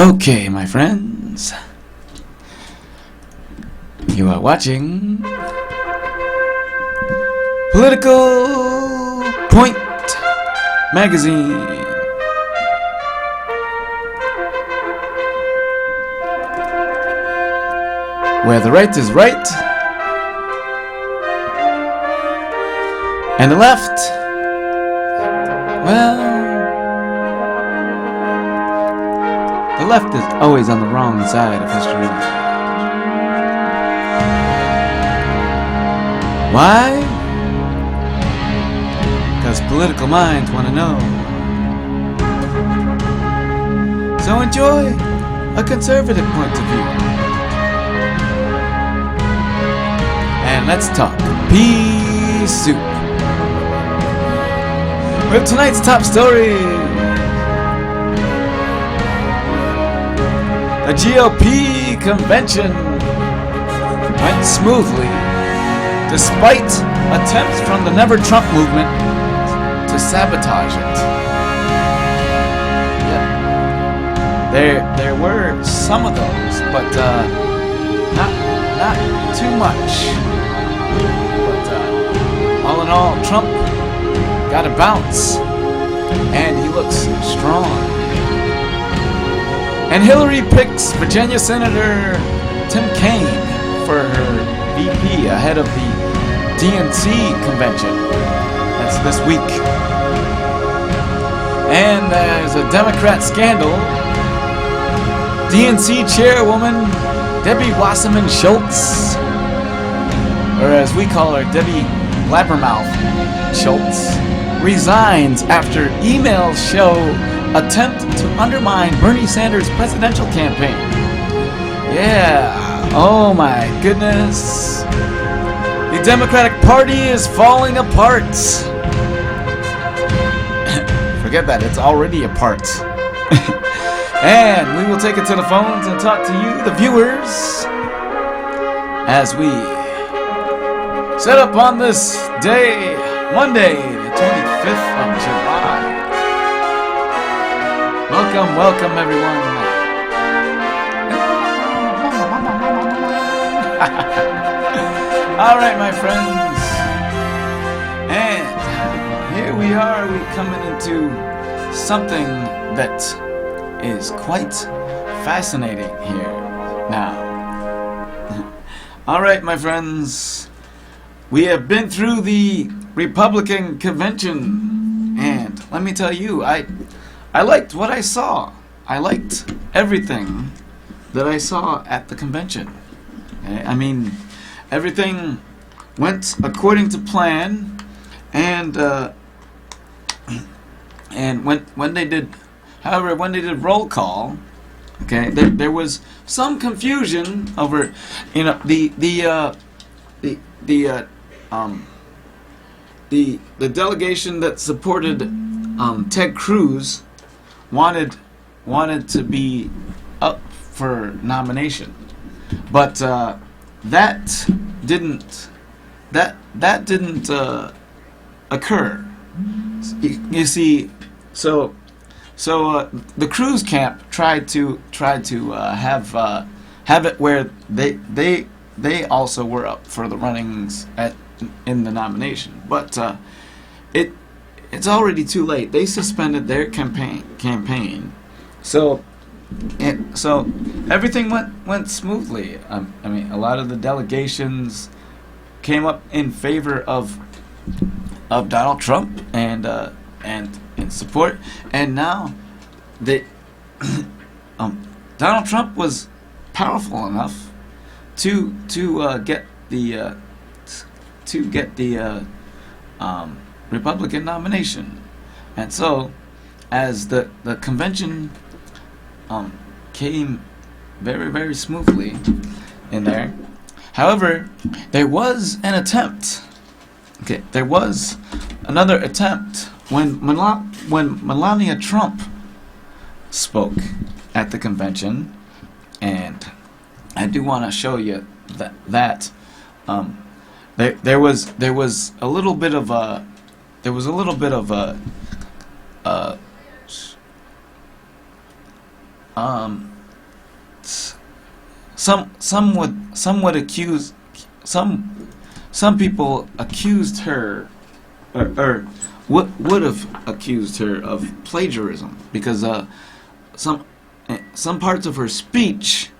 Okay, my friends, you are watching Political Point Magazine. Where the right is right and the left, well, the left is always on the wrong side of history. Why? Because political minds want to know. So enjoy a conservative point of view. And let's talk pea soup. With tonight's top story, the GOP convention went smoothly despite attempts from the Never Trump movement to sabotage it. Yep. There were some of those, but not too much. But all in all, Trump got a bounce, and he looks strong. And Hillary picks Virginia Senator Tim Kaine for her VP ahead of the DNC convention. That's this week. And there's a Democrat scandal. DNC chairwoman Debbie Wasserman Schultz, or as we call her, Debbie Blabbermouth Schultz, resigns after emails show attempt to undermine Bernie Sanders' presidential campaign. Yeah, oh my goodness. The Democratic Party is falling apart. Forget that, it's already apart. And we will take it to the phones and talk to you, the viewers, as we set up on this day, Monday, the 25th of July. Welcome everyone. Alright, my friends. And here we are, we coming into something that is quite fascinating here now. Alright, my friends. We have been through the Republican convention, and let me tell you, I liked what I saw. I liked everything that I saw at the convention. I mean, everything went according to plan, and when they did, however, when they did roll call, okay, there was some confusion over, you know, the delegation that supported Ted Cruz wanted to be up for nomination, but that didn't occur. You see, so the Cruz camp tried to have it where they also were up for the runnings in the nomination, but it's already too late. They suspended their campaign, so everything went smoothly. I mean, a lot of the delegations came up in favor of Donald Trump and in support, and now Donald Trump was powerful enough to get the Republican nomination. And so, as the convention came very, very smoothly in there, however, there was an attempt. Okay, there was another attempt when Melania Trump spoke at the convention, and I do want to show you that there was a little bit of a um, some would accuse some people accused her, or would have accused her of plagiarism, because some parts of her speech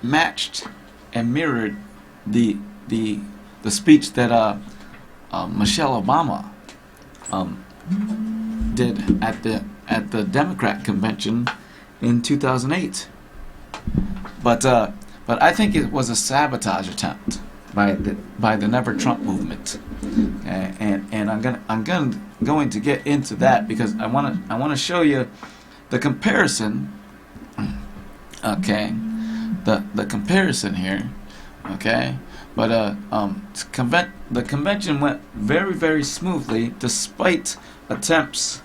matched and mirrored the speech that Michelle Obama did at the Democrat convention in 2008. But I think it was a sabotage attempt by the Never Trump movement, and I'm going to get into that, because I want to show you the comparison. Okay, the comparison here. Okay, but the convention went very, very smoothly, despite attempts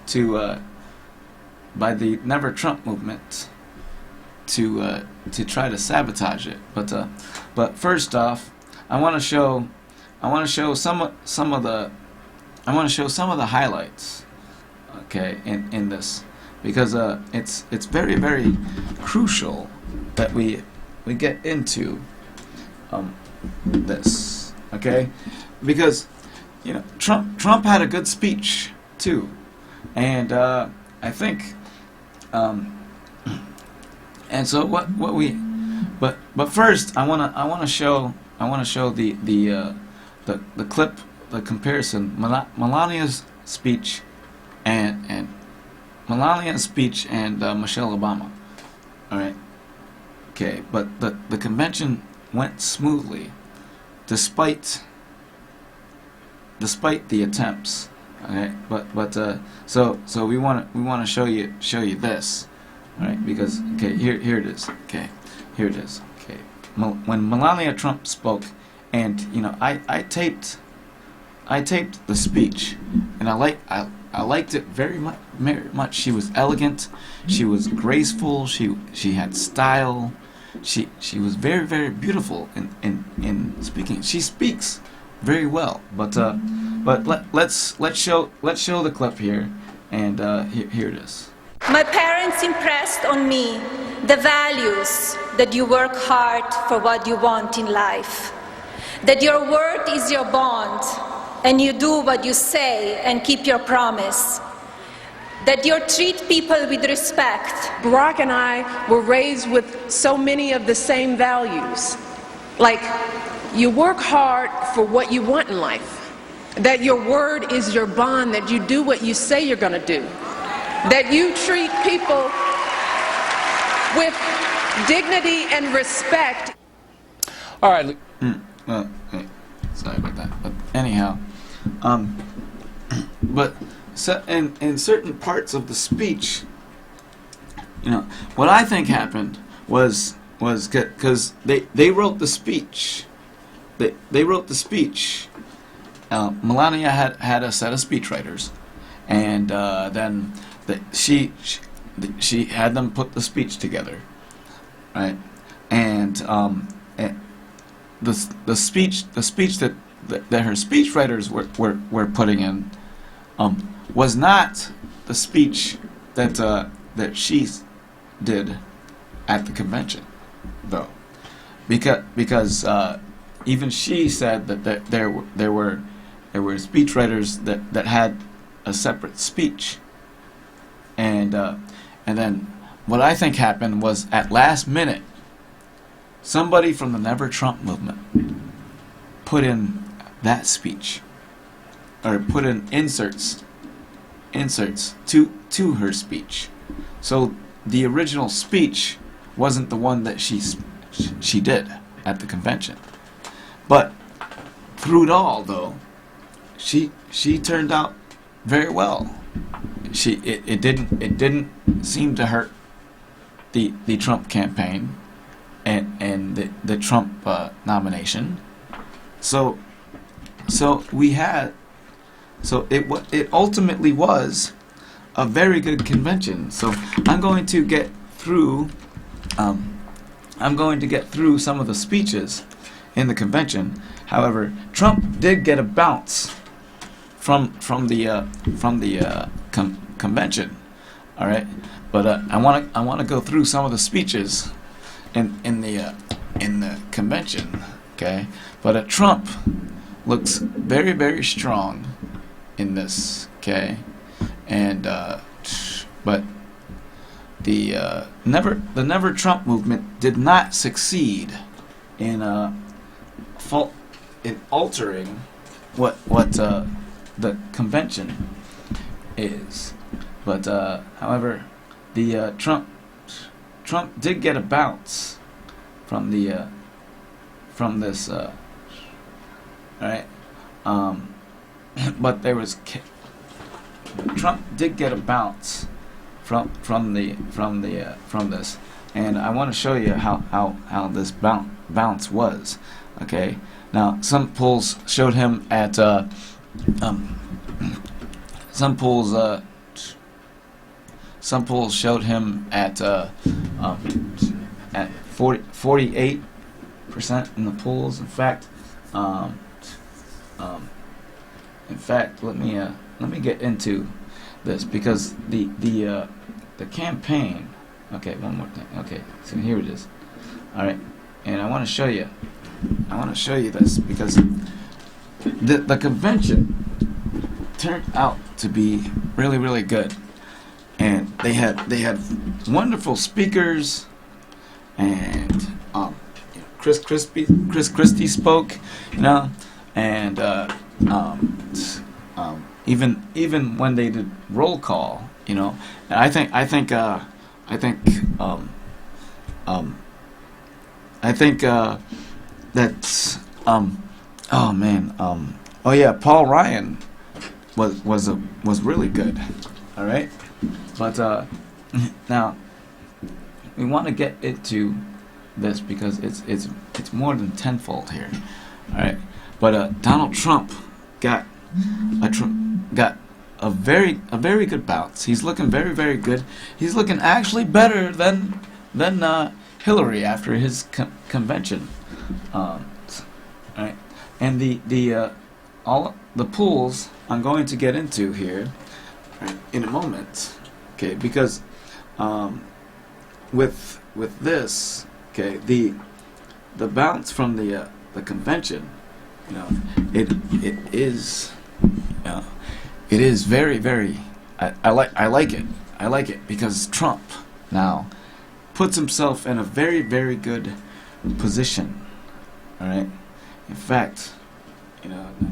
to by the Never Trump movement to try to sabotage it. But first off, I want to show some of the highlights, okay, in this, because it's very, very crucial that we get into this, okay, because Trump had a good speech too, and I think and so but first I want to show the clip, the comparison, Melania's speech and Michelle Obama. All right. Okay, but the convention went smoothly, despite the attempts. Okay, but so we want to show you this, all right? Because here it is. Okay, here it is. Okay, when Melania Trump spoke, and I taped the speech, and I liked it very much. She was elegant, she was graceful, she had style, she was very, very beautiful in speaking. She speaks very well, but let's show the clip here, and here it is. My parents impressed on me the values that you work hard for what you want in life, that your word is your bond, and you do what you say and keep your promise, that you treat people with respect. Barack and I were raised with so many of the same values, like you work hard for what you want in life, that your word is your bond, that you do what you say you're going to do, that you treat people with dignity and respect. All right. Well, sorry about that. But anyhow, but in certain parts of the speech, what I think happened was because they wrote the speech. They wrote the speech. Melania had a set of speechwriters, and then she had them put the speech together, right? And the speech that her speechwriters were putting in was not the speech that she did at the convention, though, because even she said that there were speechwriters that had a separate speech, and then what I think happened was, at last minute, somebody from the Never Trump movement put in that speech, or put in inserts to her speech. So the original speech wasn't the one that she did at the convention. But through it all, though, she turned out very well. It didn't seem to hurt the Trump campaign and the Trump nomination. So it ultimately was a very good convention. So I'm going to get through some of the speeches in the convention. However, Trump did get a bounce from the convention, All right, but I want to go through some of the speeches in the convention. Okay, but Trump looks very, very strong in this. Okay, and but the Never Trump movement did not succeed in altering what the convention is. But however, the Trump did get a bounce from the from this. Right, but there was Trump did get a bounce from this, and I want to show you how this bounce was. Okay, now some polls showed him at some polls showed him at 48% in the polls. In fact, let me get into this, because the campaign. Okay, one more thing. Okay, so here it is. All right, and I want to show you. This because the convention turned out to be really, really good, and they had wonderful speakers, and Chris Christie spoke, and even when they did roll call, and I think that's oh man, oh yeah, Paul Ryan was really good. All right, but now we want to get into this because it's more than tenfold here. All right, but Donald Trump got a very good bounce. He's looking very, very good. He's looking actually better than Hillary after his convention. Right, and the all the polls I'm going to get into here, right, in a moment. Okay, because with this, okay, the bounce from the convention, it is very, very. I like it because Trump now puts himself in a very, very good position. All right. In fact,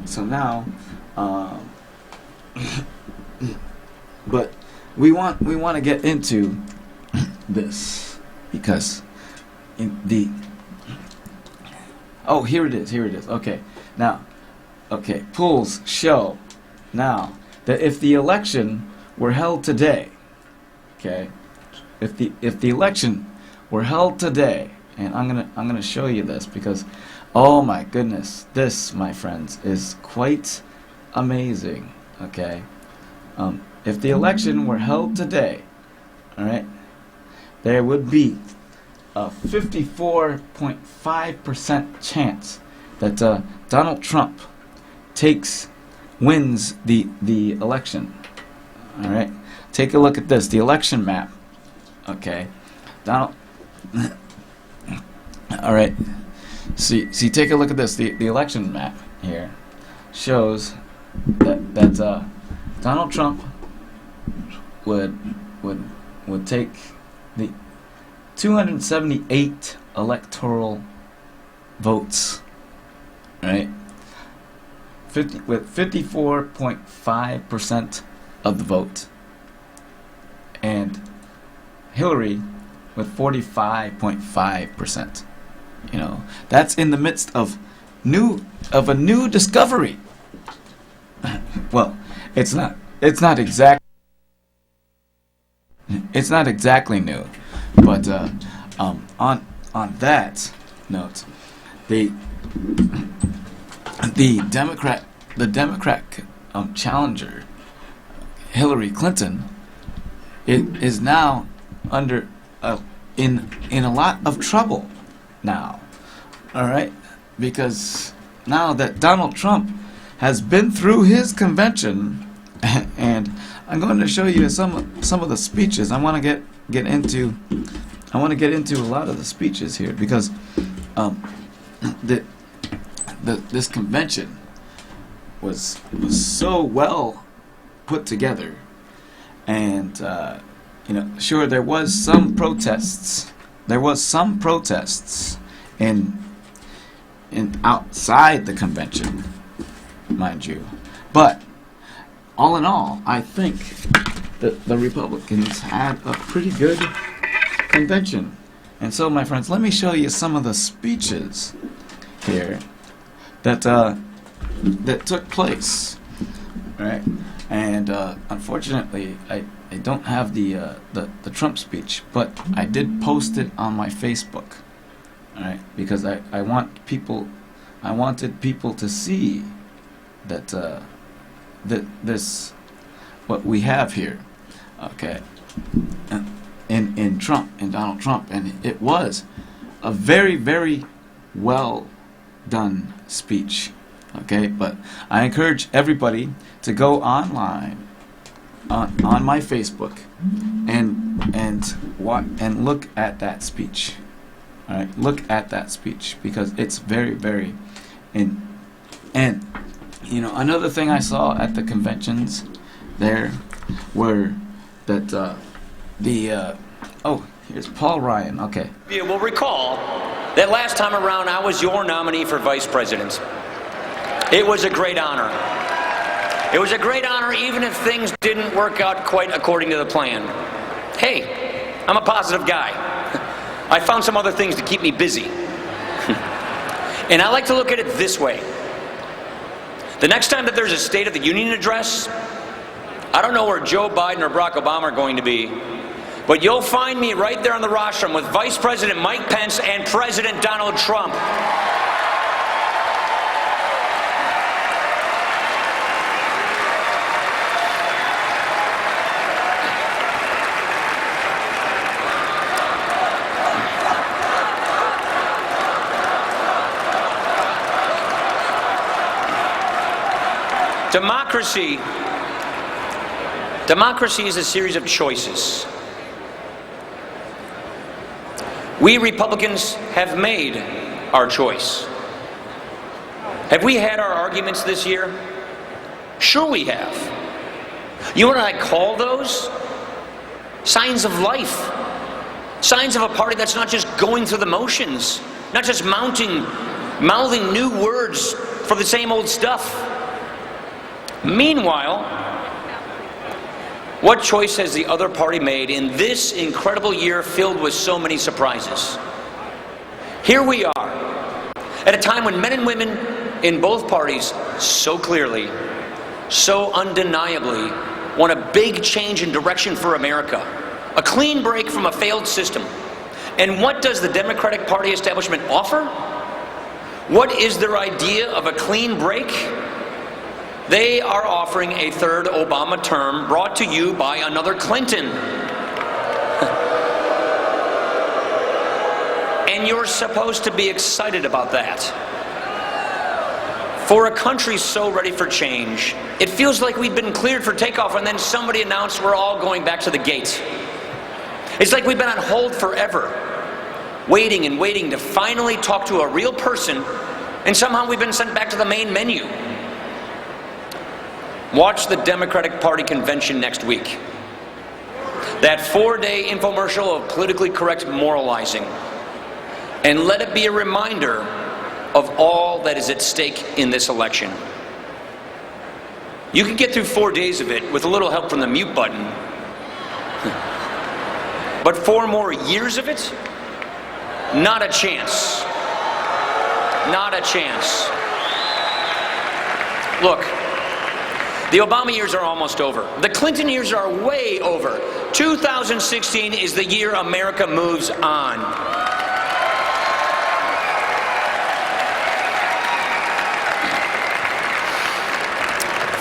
so now, but we want to get into this because here it is. Okay, now, polls show now that if the election were held today, okay, if the election were held today, and I'm gonna show you this because, oh my goodness, this, my friends, is quite amazing. Okay, if the election were held today, all right, there would be a 54.5% chance that Donald Trump wins the election. All right, take a look at this, the election map. Okay, Donald. All right, see, take a look at this. The election map here shows that Donald Trump would take the 278 electoral votes, right? With 54.5% of the vote, and Hillary with 45.5%. That's in the midst of a new discovery. Well, it's not exactly new, but on that note, the Democrat challenger, Hillary Clinton, is now under in a lot of trouble now. All right, because now that Donald Trump has been through his convention, and I'm going to show you some of the speeches. I want to get into a lot of the speeches here because this convention was so well put together, and sure, there was some protests. There was some protests in outside the convention, mind you, but all in all, I think that the Republicans had a pretty good convention. And so, my friends, let me show you some of the speeches here that took place, right? And unfortunately, I don't have the Trump speech, but I did post it on my Facebook, all right? Because I wanted people to see that that this what we have here, okay? In Donald Trump, and it was a very, very well done speech, okay? But I encourage everybody to go online on my Facebook and look at that speech. All right, look at that speech because it's very, very and another thing I saw at the conventions there were that here's Paul Ryan. Okay. You will recall that last time around I was your nominee for vice president. It was a great honor. It was a great honor even if things didn't work out quite according to the plan. Hey, I'm a positive guy. I found some other things to keep me busy. And I like to look at it this way. The next time that there's a State of the Union address, I don't know where Joe Biden or Barack Obama are going to be, but you'll find me right there on the rostrum with Vice President Mike Pence and President Donald Trump. Democracy is a series of choices. We Republicans have made our choice. Have we had our arguments this year? Sure we have. You know what I call those? Signs of life. Signs of a party that's not just going through the motions, not just mouthing new words for the same old stuff. Meanwhile, what choice has the other party made in this incredible year filled with so many surprises? Here we are, at a time when men and women in both parties so clearly, so undeniably want a big change in direction for America, a clean break from a failed system. And what does the Democratic Party establishment offer? What is their idea of a clean break? They are offering a third Obama term brought to you by another Clinton. And you're supposed to be excited about that. For a country so ready for change, it feels like we've been cleared for takeoff and then somebody announced we're all going back to the gate. It's like we've been on hold forever, waiting and waiting to finally talk to a real person, and somehow we've been sent back to the main menu. Watch the Democratic Party convention next week. That 4-day infomercial of politically correct moralizing. And let it be a reminder of all that is at stake in this election. You can get through 4 days of it with a little help from the mute button. But 4 more years of it? Not a chance. Not a chance. Look. The Obama years are almost over. The Clinton years are way over. 2016 is the year America moves on.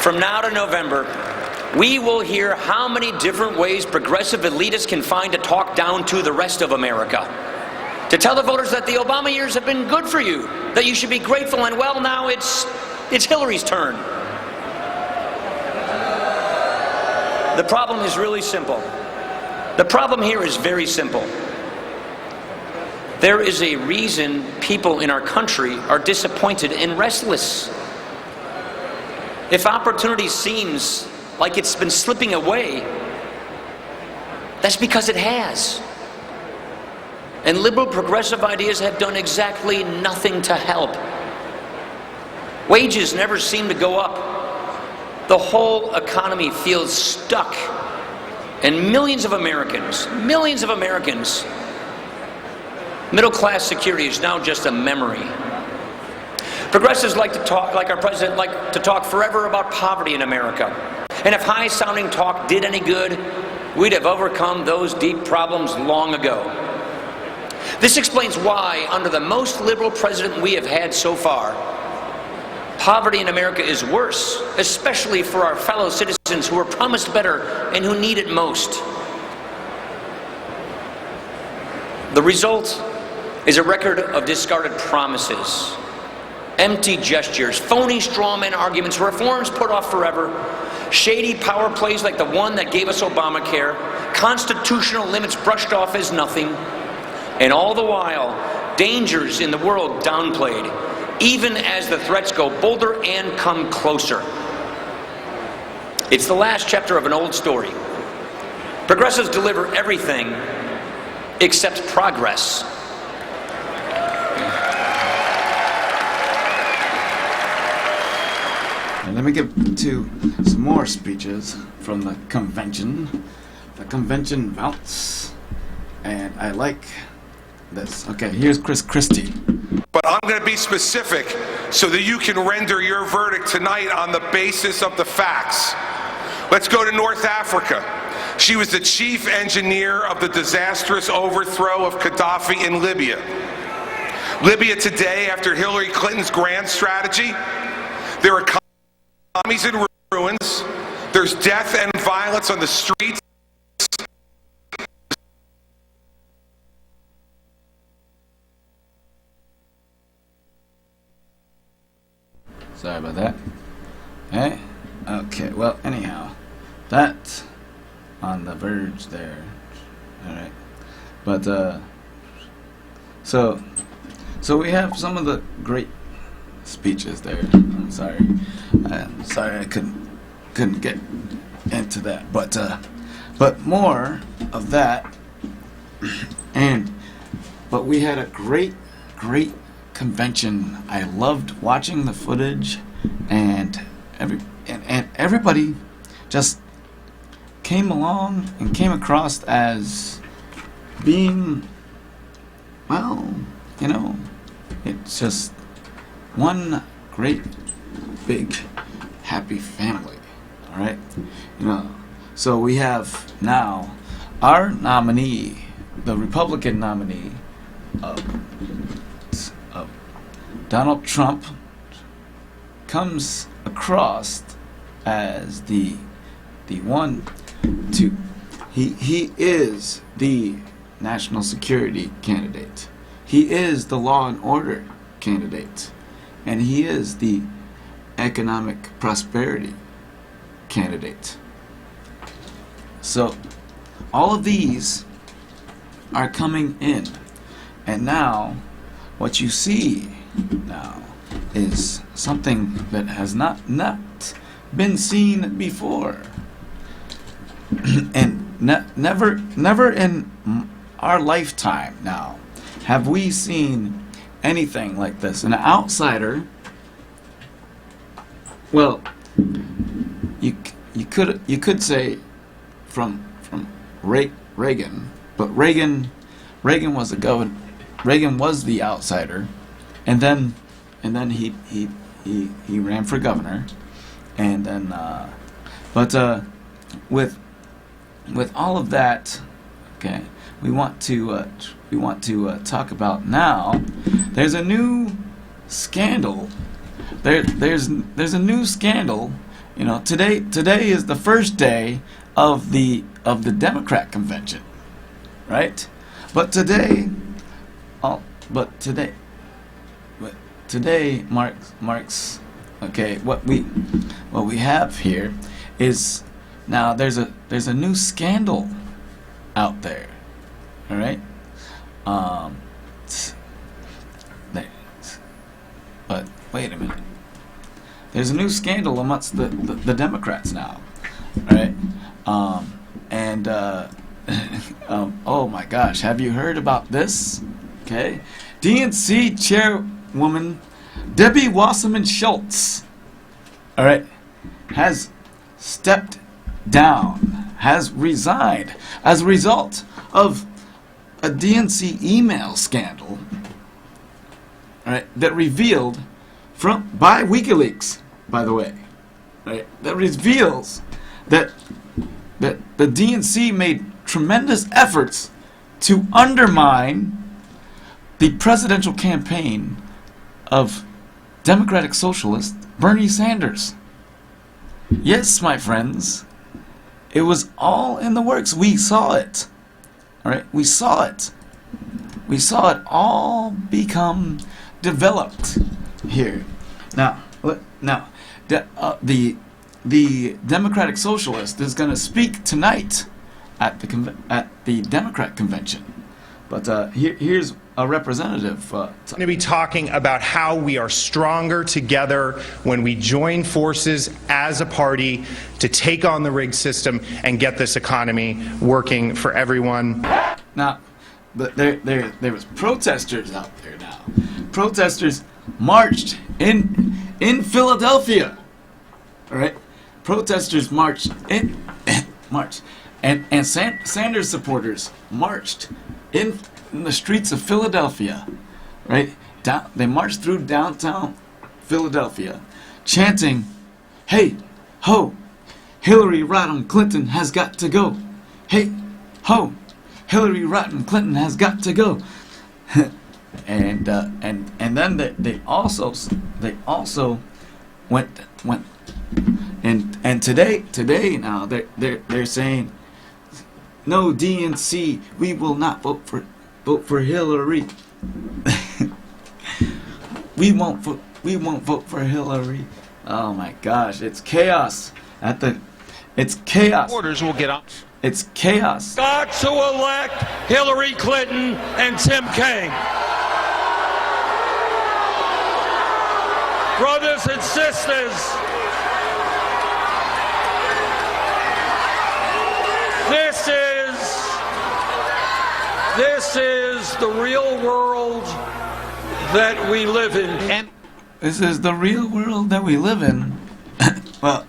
From now to November, we will hear how many different ways progressive elitists can find to talk down to the rest of America. To tell the voters that the Obama years have been good for you, that you should be grateful, and well, now it's Hillary's turn. The problem is really simple. The problem here is very simple. There is a reason people in our country are disappointed and restless. If opportunity seems like it's been slipping away, that's because it has. And liberal progressive ideas have done exactly nothing to help. Wages never seem to go up. The whole economy feels stuck. And millions of Americans, middle-class security is now just a memory. Progressives like to talk, like our president, like to talk forever about poverty in America. And if high-sounding talk did any good, we'd have overcome those deep problems long ago. This explains why, under the most liberal president we have had so far, poverty in America is worse, especially for our fellow citizens who are promised better and who need it most. The result is a record of discarded promises, empty gestures, phony strawman arguments, reforms put off forever, shady power plays like the one that gave us Obamacare, constitutional limits brushed off as nothing, and all the while, dangers in the world downplayed, even as the threats go bolder and come closer. It's the last chapter of an old story. Progressives deliver everything except progress. And let me get to some more speeches from the convention. The convention votes. And I like this. Okay, here's Chris Christie. But I'm going to be specific so that you can render your verdict tonight on the basis of the facts. Let's go to North Africa. She was the chief engineer of the disastrous overthrow of Gaddafi in Libya. Libya today, after Hillary Clinton's grand strategy, there are economies in ruins, there's death and violence on the streets. Sorry about that. Hey? Okay, well, anyhow, that on the verge there. Alright. But, so we have some of the great speeches there. I'm sorry I couldn't get into that. But more of that. But we had a great convention. I loved watching the footage, and everybody just came along and came across as being, well, you know, it's just one great big happy family. All right, you know. So we have now our nominee, the Republican nominee of Donald Trump, comes across as the one to he is the national security candidate. He is the law and order candidate, and he is the economic prosperity candidate. So all of these are coming in, and now what you see now is something that has not been seen before. And never in our lifetime now have we seen anything like this. An outsider, well, you could say from Reagan, but Reagan was the governor. Reagan was the outsider, and then he ran for governor, and then with all of that, okay, we want to talk about now. There's a new scandal. There's a new scandal. You know, today is the first day of the Democrat convention, right? But today marks okay. What we have here is Now there's a new scandal out there. All right. But wait a minute. There's a new scandal amongst the Democrats now. All right. Oh my gosh, have you heard about this? Okay. DNC chairwoman Debbie Wasserman Schultz, all right, has stepped down, has resigned as a result of a DNC email scandal, all right, that revealed by WikiLeaks, by the way, right, that reveals that the DNC made tremendous efforts to undermine the presidential campaign of Democratic Socialist Bernie Sanders. Yes, my friends, it was all in the works. We saw it. All right, we saw it. We saw it all become developed here. Now, the Democratic Socialist is going to speak tonight at the Democrat convention. But here's a representative. Going to be talking about how we are stronger together when we join forces as a party to take on the rigged system and get this economy working for everyone. Now, but there was protesters out there now. Protesters marched in Philadelphia. All right, protesters marched and Sanders supporters marched in the streets of Philadelphia, right? They marched through downtown Philadelphia, chanting, "Hey, ho, Hillary Rodham Clinton has got to go. Hey, ho, Hillary Rodham Clinton has got to go." and then they also went and today now they're saying, "No, DNC, we will not vote for Hillary." we won't vote for Hillary. Oh my gosh, it's chaos it's chaos. Orders will get up. It's chaos. Got to elect Hillary Clinton and Tim Kaine. Brothers and sisters, this is the real world that we live in. And This is the real world that we live in. Well,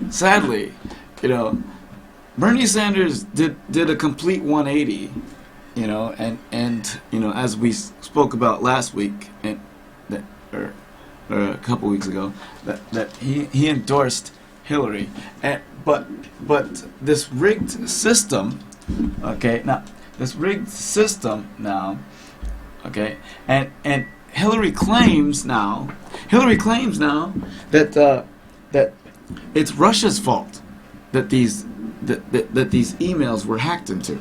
sadly, Bernie Sanders did a complete 180, and as we spoke about last week, or a couple weeks ago, that he endorsed Hillary, but this rigged system, okay, now this rigged system now, okay, and Hillary claims now that it's Russia's fault that these emails were hacked into.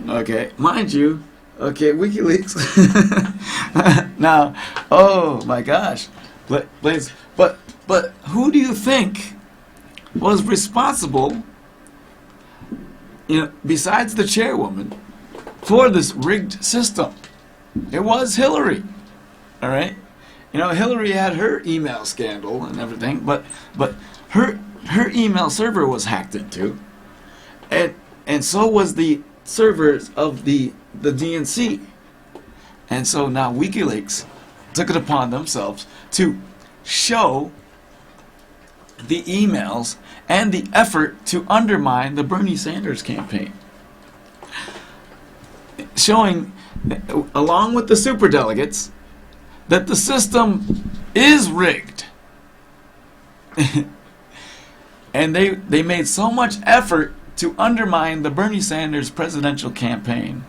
Okay, mind you, okay, WikiLeaks. Now, oh my gosh, but who do you think was responsible, besides the chairwoman, for this rigged system? It was Hillary. All right, Hillary had her email scandal and everything, but her email server was hacked into, and so was the servers of the DNC, and so now WikiLeaks took it upon themselves to show the emails and the effort to undermine the Bernie Sanders campaign, showing, along with the superdelegates, that the system is rigged. And they made so much effort to undermine the Bernie Sanders presidential campaign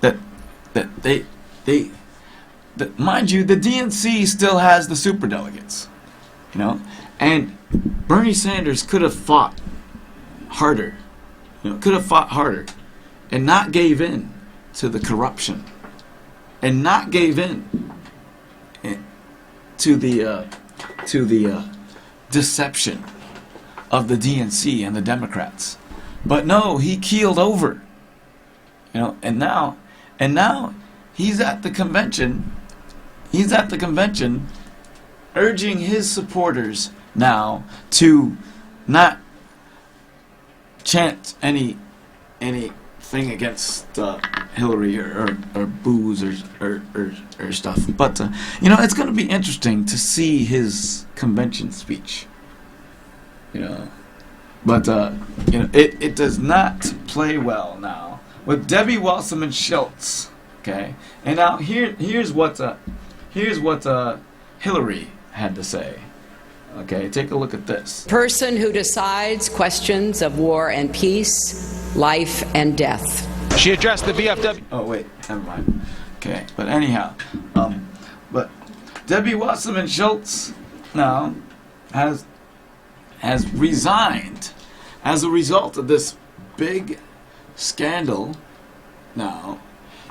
that mind you, the DNC still has the superdelegates, and Bernie Sanders could have fought harder, and not gave in to the corruption, and not gave in to the deception of the DNC and the Democrats. But no, he keeled over. You know, and now he's at the convention. He's at the convention urging his supporters now to not chant anything against Hillary or booze or stuff. But you know, it's going to be interesting to see his convention speech. You know, but you know, it does not play well now with Debbie Wasserman Schultz. Okay, and now here's what Hillary had to say. Okay, take a look at this. Person who decides questions of war and peace, life and death. She addressed the VFW. Oh wait, never mind. Okay, but anyhow, but Debbie Wasserman Schultz now has resigned as a result of this big scandal. Now,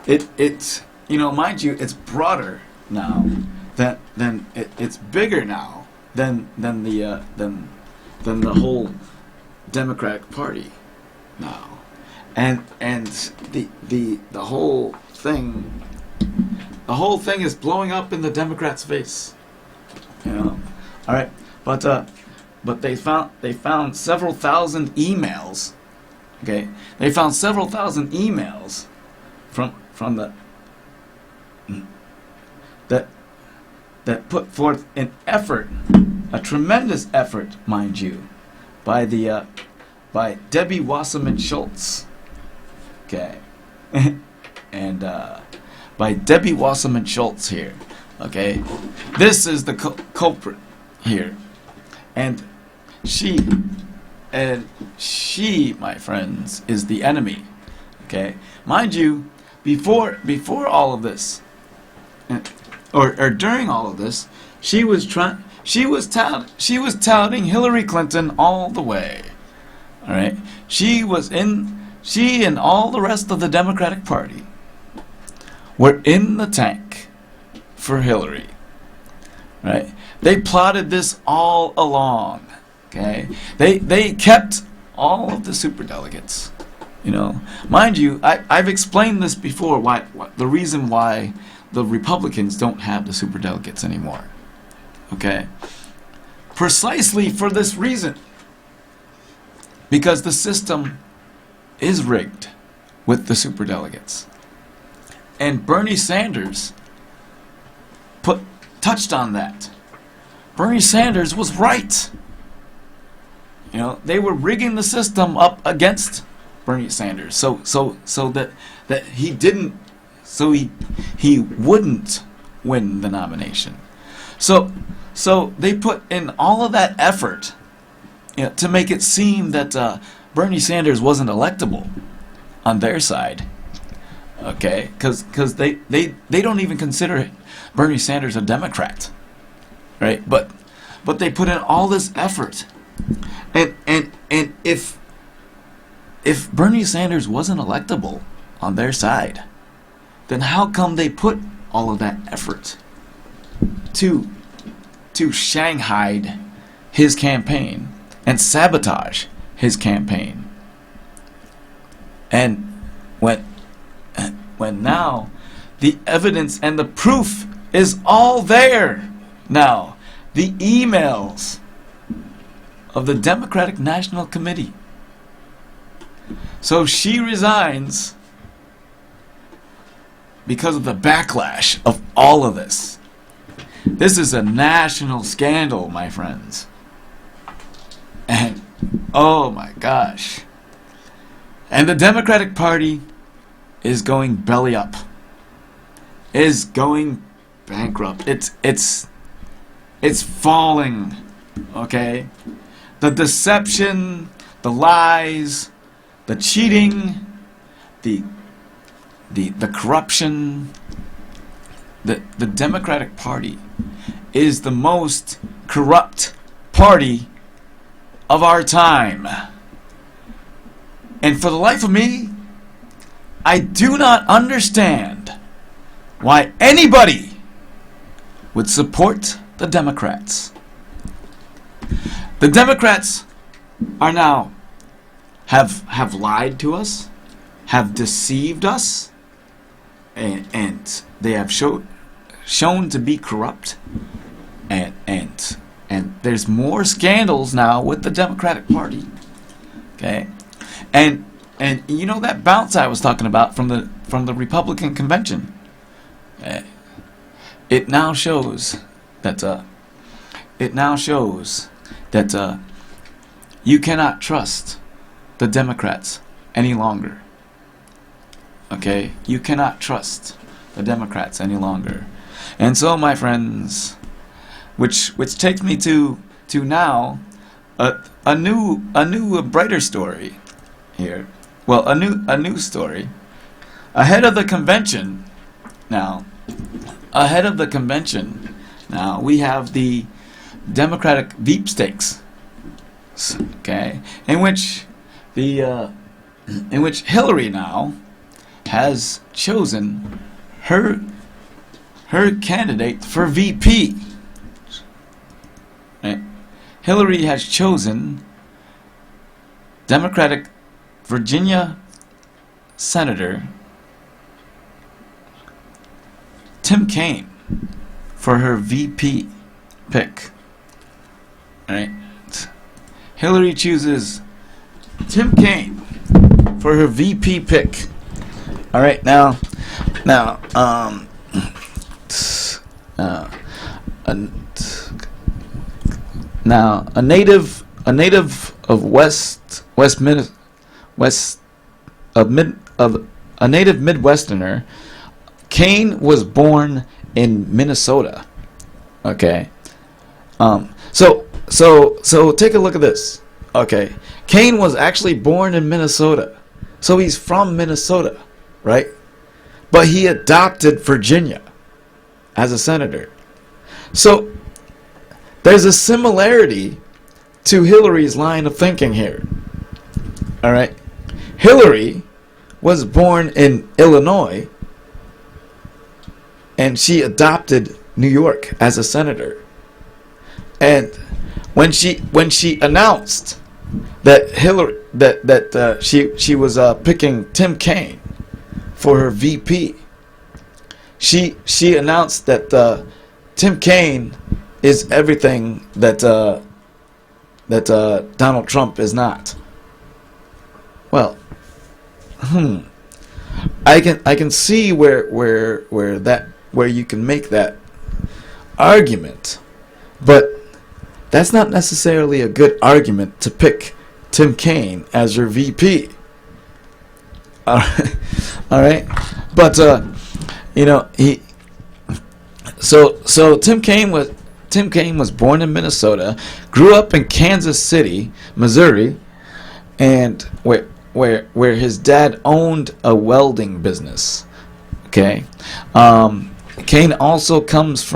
it's you know, mind you, it's broader now than it's bigger now than the whole Democratic Party now, and the whole thing is blowing up in the Democrats' face. You know, all right, but they found several thousand emails. Okay, they found several thousand emails from the that put forth an effort, a tremendous effort, mind you, by Debbie Wasserman Schultz. Okay, and by Debbie Wasserman Schultz here. Okay, this is the culprit here, and she, my friends, is the enemy. Okay, mind you, before all of this, or during all of this, she was touting Hillary Clinton all the way. All right, she and all the rest of the Democratic Party were in the tank for Hillary. Right? They plotted this all along. Okay, they kept all of the superdelegates. You know, mind you, I've explained this before. The reason why the Republicans don't have the superdelegates anymore. Okay, precisely for this reason, because the system is rigged with the superdelegates, and Bernie Sanders touched on that. Bernie Sanders was right. You know, they were rigging the system up against Bernie Sanders, so that he wouldn't win the nomination. So they put in all of that effort, you know, to make it seem that Bernie Sanders wasn't electable on their side. Okay, because they don't even consider Bernie Sanders a Democrat, right? But they put in all this effort, and if Bernie Sanders wasn't electable on their side, then how come they put all of that effort to Shanghai his campaign and sabotage his campaign? And when now the evidence and the proof is all there now, the emails of the Democratic National Committee. So she resigns because of the backlash of all of this. This is a national scandal, my friends. And oh my gosh. And the Democratic Party is going belly up. Is going bankrupt. It's falling. Okay? The deception, the lies, the cheating, the corruption. The Democratic Party is the most corrupt party of our time. And for the life of me, I do not understand why anybody would support the Democrats. The Democrats have lied to us, have deceived us, and they have shown to be corrupt, and there's more scandals now with the Democratic Party. Okay, and you know that bounce I was talking about from the Republican convention. It now shows that you cannot trust the Democrats any longer. Okay, you cannot trust the Democrats any longer. And so, my friends, which takes me to now a new brighter story here. Well, a new story ahead of the convention. Now, we have the Democratic Veep Stakes. Okay, in which Hillary now has chosen her candidate for VP. Right? Hillary has chosen Democratic Virginia Senator Tim Kaine for her VP pick. Right? Hillary chooses Tim Kaine for her VP pick. All right, now, a native of a native Midwesterner, Kaine was born in Minnesota. Okay, so take a look at this. Okay, Kaine was actually born in Minnesota, so he's from Minnesota, right? But he adopted Virginia as a senator. So there's a similarity to Hillary's line of thinking here. All right, Hillary was born in Illinois, and she adopted New York as a senator. And when she announced that she was picking Tim Kaine for her VP, she announced that Tim Kaine is everything that Donald Trump is not. Well, I can see where you can make that argument, but that's not necessarily a good argument to pick Tim Kaine as your VP. All right, but so Tim Kaine was born in Minnesota, grew up in Kansas City, Missouri, and where his dad owned a welding business. Okay, Kaine also comes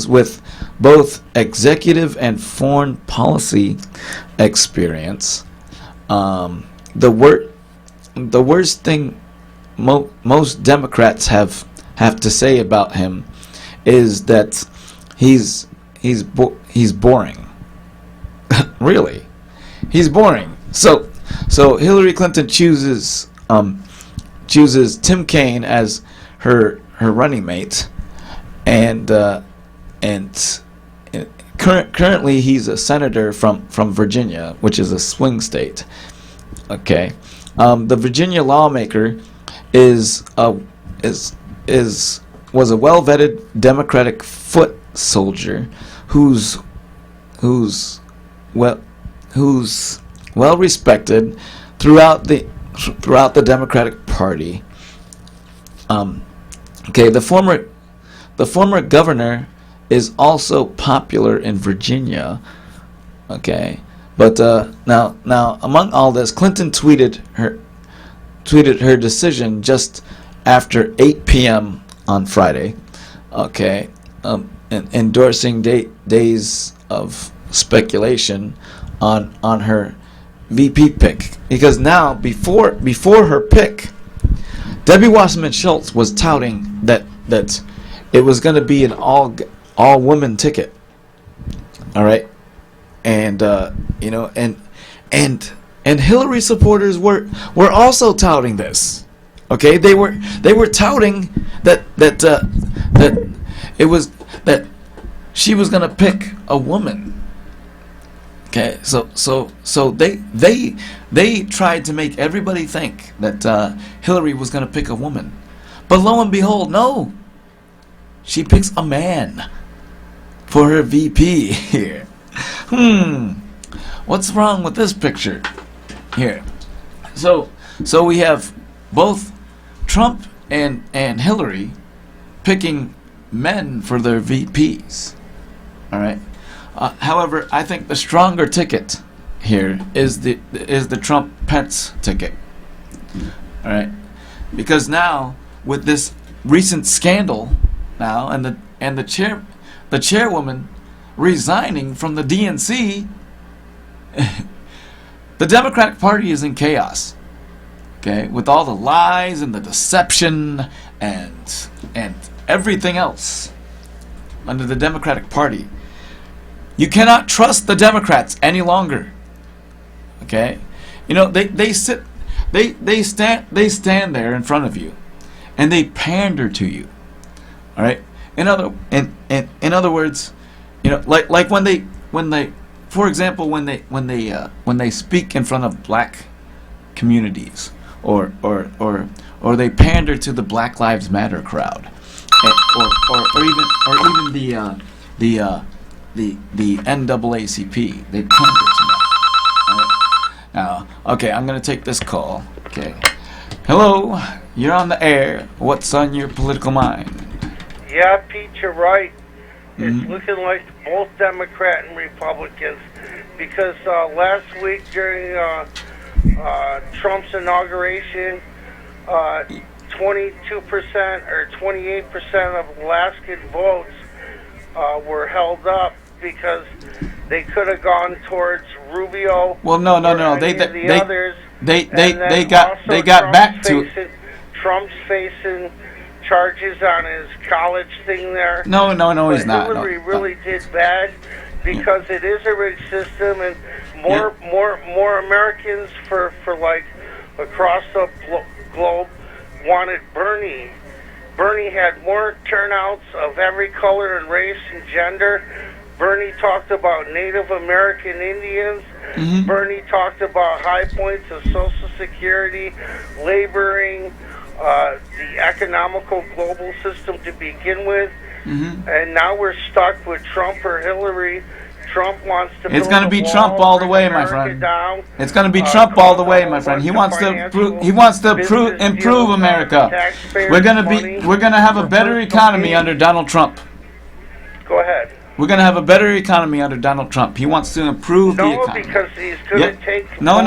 with both executive and foreign policy experience. The worst thing most Democrats have to say about him is that he's boring. Really, he's boring. So Hillary Clinton chooses Tim Kaine as her running mate, and currently he's a senator from Virginia, which is a swing state. Okay, the Virginia lawmaker was a well-vetted Democratic foot soldier who's well respected throughout the Democratic Party. Okay, the former governor is also popular in Virginia. Okay, but now among all this, Clinton tweeted her decision just after 8 p.m. on Friday. Okay, endorsing days of speculation on her VP pick, because now before her pick, Debbie Wasserman Schultz was touting that it was going to be an all woman ticket. All right, and and Hillary supporters were also touting this. Okay, they were touting that it was that she was gonna pick a woman. Okay, so they tried to make everybody think that Hillary was gonna pick a woman, but lo and behold, no, she picks a man for her VP here. What's wrong with this picture here? So we have both Trump and Hillary picking men for their VPs. All right. However, I think the stronger ticket here is the Trump-Pence ticket. All right, because now with this recent scandal now and the chairwoman resigning from the DNC, the Democratic Party is in chaos. Okay, with all the lies and the deception and everything else under the Democratic Party. You cannot trust the Democrats any longer. Okay, you know they stand there in front of you, and they pander to you. All right. In other words, you know, like when they, for example, when they speak in front of black communities, or they pander to the Black Lives Matter crowd, or even the NAACP. They pander to them. All right? Now, okay, I'm gonna take this call. Okay, hello, you're on the air. What's on your political mind? Yeah, Pete, you're right. It's looking like both Democrat and Republicans, because last week during Trump's inauguration, 22% or 28% of Alaskan votes were held up because they could have gone towards Rubio. Well, no. They got back to it. Trump's facing charges on his college thing there. No, he's not. Hillary really did bad, because it is a rigged system, and more Americans for like across the globe wanted Bernie. Bernie had more turnouts of every color and race and gender. Bernie talked about Native American Indians. Bernie talked about high points of Social Security, laboring, the economical global system to begin with. And now we're stuck with Trump or Hillary. Trump wants to build It's going to be Trump all the way, my friend. It's going to be Trump all the way, my friend. He wants to improve America. We're going to have a better economy under Donald Trump. Go ahead. We're going to have a better economy under Donald Trump. He wants to improve the economy. No, because he's going to take... No.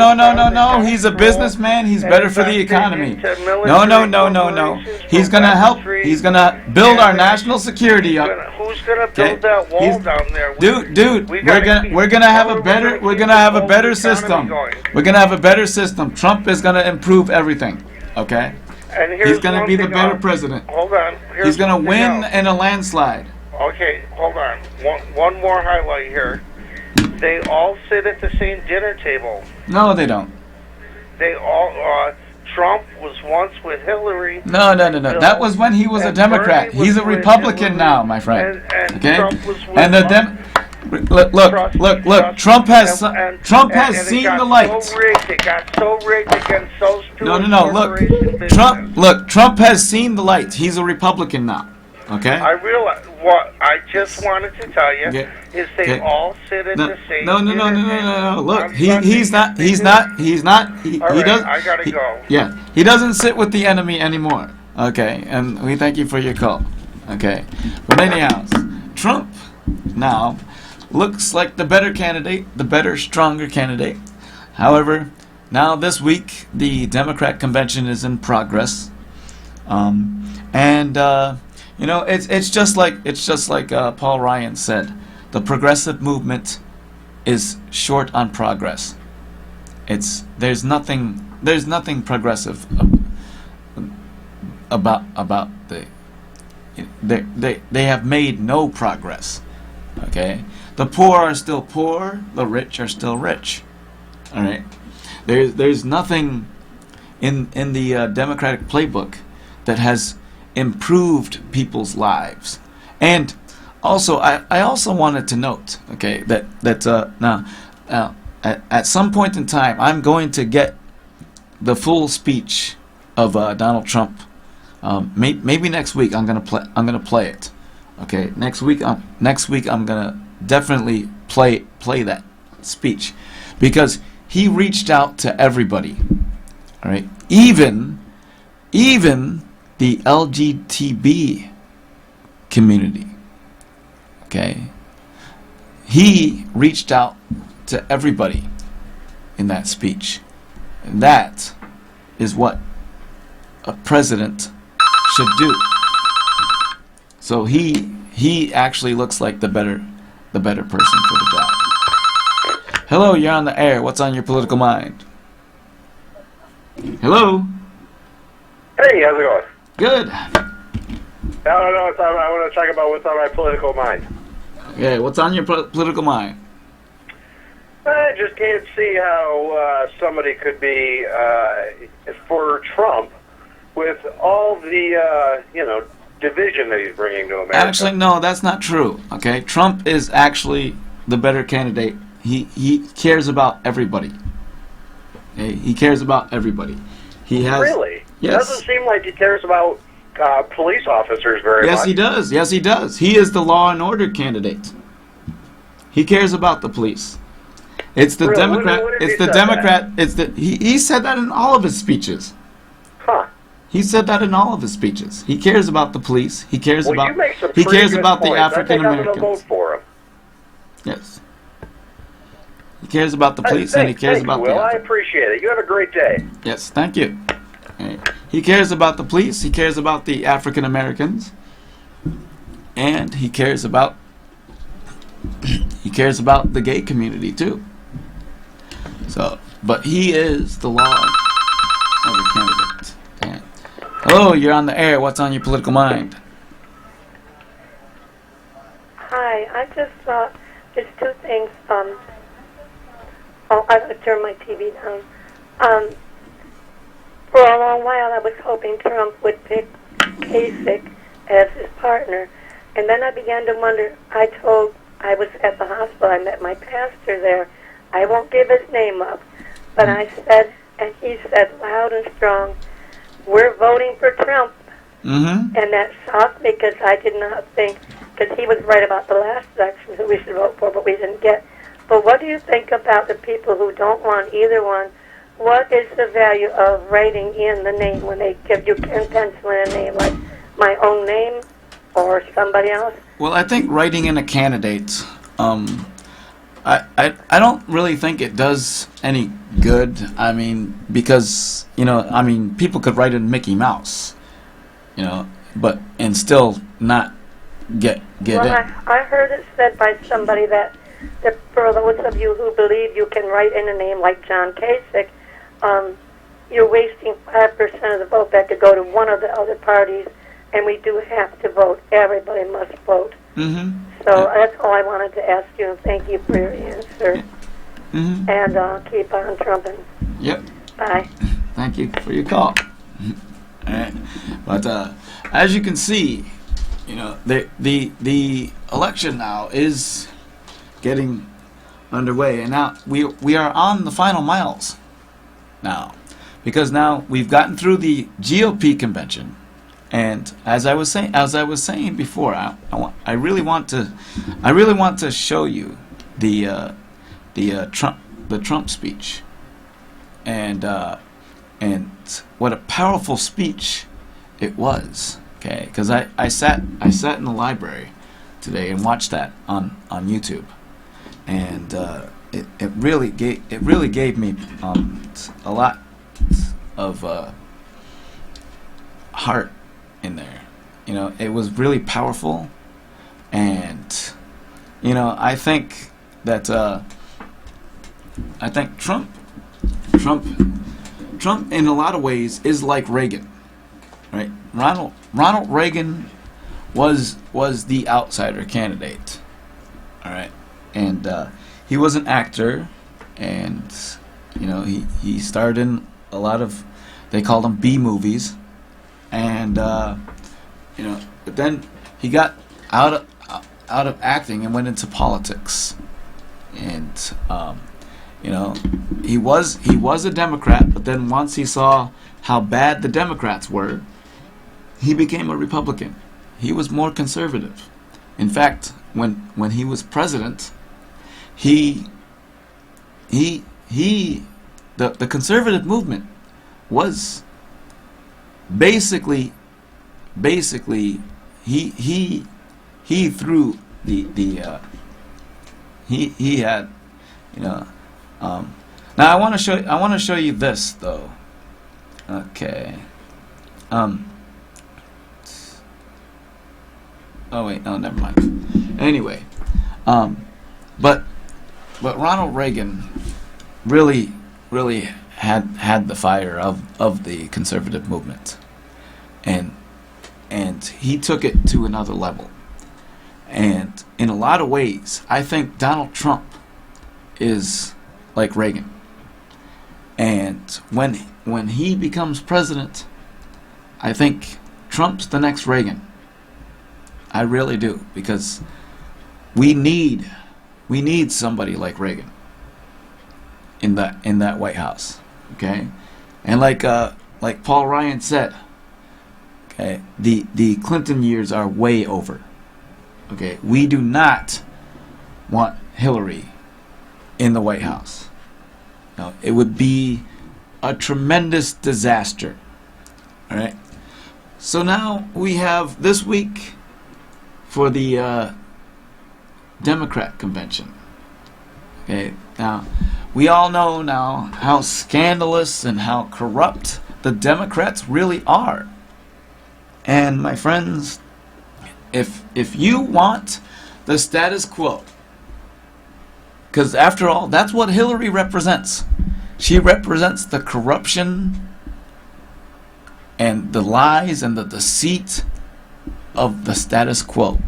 He's a businbusiness. He's better for the economy. No. He's going to help. He's going to build our national security up. Who's going to build that wall down there? Dude, we're going to have a better system. We're going to have a better system. Trump is going to improve everything. Okay? He's going to be the better president. Hold on. He's going to win in a landslide. Okay, hold on. One more highlight here. They all sit at the same dinner table. No, they don't. They all. Trump was once with Hillary. No. That was when he was a Democrat. He's a Republican now, my friend. Okay. Trump was with and look. Trump has seen the light. It got so rigged against those two. No. Look. Trump has seen the light. He's a Republican now. Okay. I realize what I just wanted to tell you is they all sit at the same. No. Look, he's not. He doesn't. I gotta go. Yeah, he doesn't sit with the enemy anymore. Okay, and we thank you for your call. Okay, but anyhow, Trump now looks like the better candidate, the better, stronger candidate. However, now this week the Democrat convention is in progress, you know, it's just like Paul Ryan said, the progressive movement is short on progress. There's nothing progressive about they have made no progress. Okay, the poor are still poor, the rich are still rich. All right. There's nothing in the Democratic playbook that has improved people's lives. And also, I also wanted to note, okay, that now at some point in time, I'm going to get the full speech of Donald Trump. Maybe next week I'm gonna play it. Okay, next week I'm gonna definitely play that speech, because he reached out to everybody. All right, even the LGBT community. Okay, he reached out to everybody in that speech, and that is what a president should do. So he actually looks like the better person for the job. Hello, you're on the air. What's on your political mind? Hello. Hey, how's it going? Good. I don't know. I want to talk about what's on my political mind. Okay, what's on your political mind? I just can't see how somebody could be for Trump with all the division that he's bringing to America. Actually, no, that's not true. Okay, Trump is actually the better candidate. He cares about everybody. Okay? He cares about everybody. He has Really? Yes. Doesn't seem like he cares about police officers very much. Yes, he does. Yes, he does. He is the law and order candidate. He cares about the police. It's the Really? Democrat. When did It's he the say Democrat. It's the he said that in all of his speeches. Huh. He said that in all of his speeches. He cares about the police. He cares Well, about you make some he pretty cares good about the points. African I think I'm going to Americans. vote for him. Yes. He cares about the police and he cares Thanks, about Will. the I appreciate it. You have a great day. Yes, thank you. Okay. He cares about the police, he cares about the African Americans, and he cares about the gay community too. So, but he is the law of the candidate. Okay. Hello, you're on the air. What's on your political mind? Hi, I just thought there's two things. I would turn my TV down. For a long while, I was hoping Trump would pick Kasich as his partner, and then I began to wonder. I was at the hospital. I met my pastor there. I won't give his name up, but I said, and he said loud and strong, "We're voting for Trump." Mm-hmm. And that shocked me because I did not think, because he was right about the last election who we should vote for, but we didn't get. But what do you think about the people who don't want either one? What is the value of writing in the name when they give you can pencil in a name like my own name or somebody else? Well, I think writing in a candidate, I don't really think it does any good. I mean, because people could write in Mickey Mouse, but and still not get well, in. I heard it said by somebody that for those of you who believe you can write in a name like John Kasich, you're wasting 5% of the vote that could go to one of the other parties, and we do have to vote. Everybody must vote. Mm-hmm. So that's all I wanted to ask you, and thank you for your answer. Mm-hmm. And keep on trumping. Yep. Bye. Thank you for your call. All right. But as you can see, the election now is getting underway, and now we are on the final miles now, because now we've gotten through the GOP convention, and as I was saying before, I really want to show you the Trump speech, and what a powerful speech it was. Okay, because I sat in the library today and watched that on YouTube, and it really gave me a lot of heart in there. It was really powerful, and I think that Trump in a lot of ways is like Reagan, right? Ronald Reagan was the outsider candidate, all right, and he was an actor, and You know, he starred in a lot of, they called them B movies, and you know, but then he got out of acting and went into politics, and you know, he was a Democrat, but then once he saw how bad the Democrats were, he became a Republican. He was more conservative. In fact, when he was president, the conservative movement was basically he threw he had, you know, now I want to show you this though. Okay. Oh wait, no, never mind. Anyway, but Ronald Reagan really had the fire of the conservative movement, and he took it to another level. And in a lot of ways, I think Donald Trump is like Reagan. And when he becomes president, I think Trump's the next Reagan. I really do, because we need somebody like Reagan in that White House, okay? And like Paul Ryan said, okay, the Clinton years are way over. Okay, we do not want Hillary in the White House. No, it would be a tremendous disaster. All right. So now we have this week for the Democrat convention. Okay, now we all know now how scandalous and how corrupt the Democrats really are. And my friends, if you want the status quo, because after all, that's what Hillary represents. She represents the corruption and the lies and the deceit of the status quo.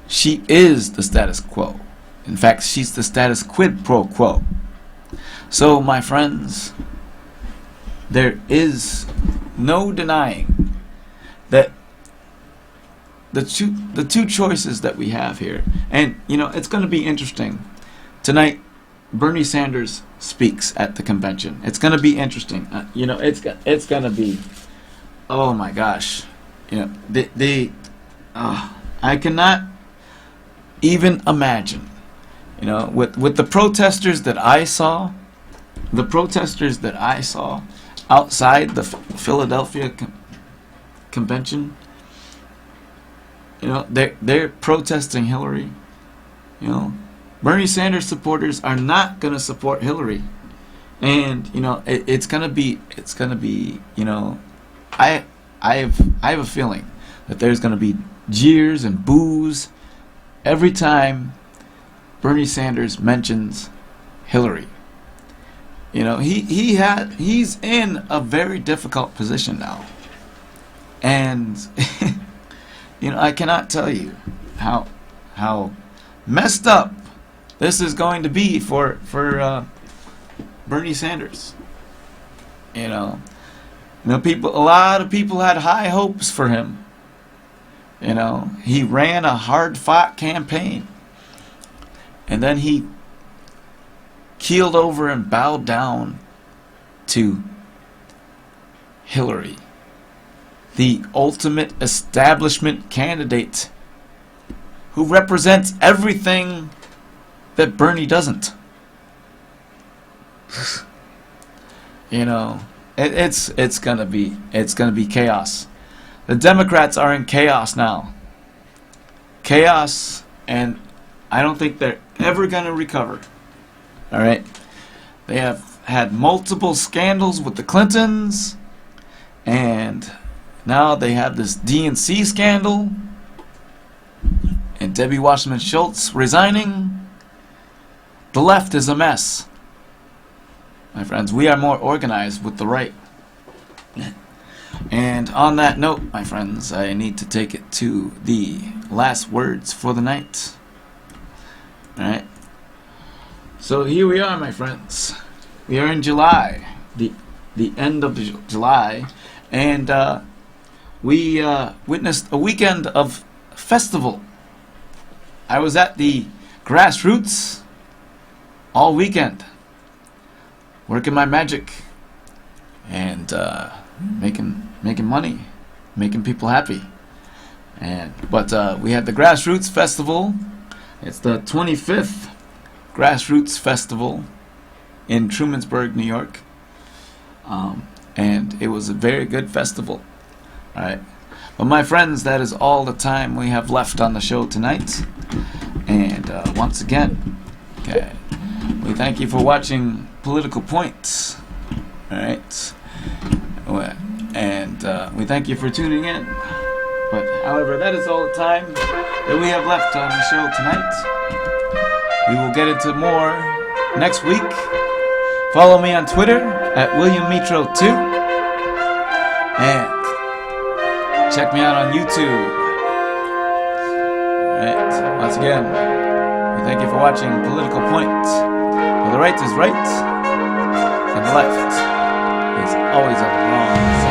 She is the status quo. In fact, she's the status quid pro quo. So, my friends, there is no denying that the two choices that we have here, and you know, it's going to be interesting. Tonight, Bernie Sanders speaks at the convention. It's going to be interesting. You know, it's going to be, oh my gosh, you know, I cannot even imagine, you know, with the protesters that I saw, outside the Philadelphia convention. You know, they're protesting Hillary. You know, Bernie Sanders supporters are not going to support Hillary, and you know, it's going to be, you know, I have a feeling that there's going to be jeers and boos every time Bernie Sanders mentions Hillary. You know, he's in a very difficult position now, and you know, I cannot tell you how messed up this is going to be for Bernie Sanders. You know, a lot of people had high hopes for him. You know, he ran a hard-fought campaign, and then he keeled over and bowed down to Hillary, the ultimate establishment candidate who represents everything that Bernie doesn't. You know, it's gonna be chaos. The Democrats are in chaos now. Chaos, and I don't think they're ever gonna recover. All right, they have had multiple scandals with the Clintons, and now they have this DNC scandal, and Debbie Wasserman Schultz resigning. The left is a mess. My friends, we are more organized with the right. And on that note, my friends, I need to take it to the last words for the night. Alright. So here we are, my friends. We are in July, the end of July, and we witnessed a weekend of festival. I was at the Grassroots all weekend, working my magic and making money, making people happy. But we had the Grassroots Festival. It's the 25th Grassroots Festival in Trumansburg, New York. And it was a very good festival. All right. But my friends, that is all the time we have left on the show tonight. And once again, okay, we thank you for watching Political Points. All right. And we thank you for tuning in. But however, that is all the time that we have left on the show tonight. We will get into more next week. Follow me on Twitter at WilliamMitro2. And check me out on YouTube. Alright, once again, we thank you for watching Political Point. Where the right is right, and the left is always on the wrong side.